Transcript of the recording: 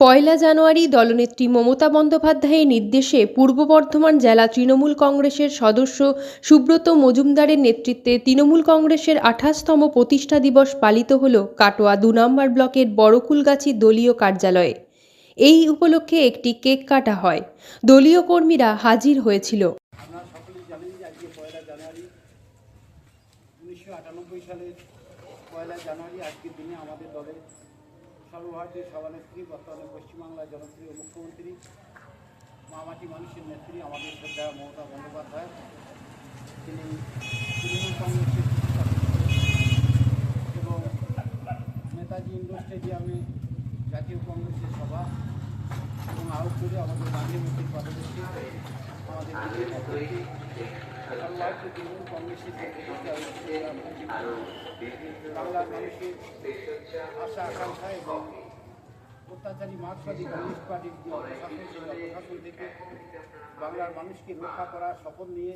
পয়লা জানুয়ারি দলনেত্রী মমতা বন্দ্যোপাধ্যায়ের নির্দেশে পূর্ব বর্ধমান জেলা তৃণমূল কংগ্রেসের সদস্য সুব্রত মজুমদারের নেতৃত্বে তৃণমূল কংগ্রেসের ২৮তম প্রতিষ্ঠা দিবস পালিত হল কাটোয়া ২ নম্বর ব্লকের বড়কুলগাছি দলীয় কার্যালয়ে। এই উপলক্ষে একটি কেক কাটা হয়। দলীয় কর্মীরা হাজির হয়েছিল। আপনারা সকলেই জানেন যে আজকে পয়লা জানুয়ারি 1998 সালের পয়লা জানুয়ারি আজকের দিনে আমাদের দলের সর্বভারতীয় সভানেত্রী, বর্তমানে পশ্চিমবাংলার জনপ্রিয় মুখ্যমন্ত্রী, মামাটি মানুষের নেত্রী আমাদের শ্রদ্ধা মমতা বন্দ্যোপাধ্যায়, তিনি তৃণমূল কংগ্রেসের এবং নেতাজি ইন্ডোর স্টেডিয়ামে জাতীয় কংগ্রেসের সভা এবং আউটডোরে আমাদের গান্ধী মূর্তির পাদদেশে আমাদের সর্বভারতীয় তৃণমূল কংগ্রেসের বাংলার মানুষের আশা আকাঙ্ক্ষা এবং অত্যাচারী মার্ক্সবাদী কমিউনিস্ট পার্টির যে প্রশাসন থেকে বাংলার মানুষকে রক্ষা করার শপথ নিয়ে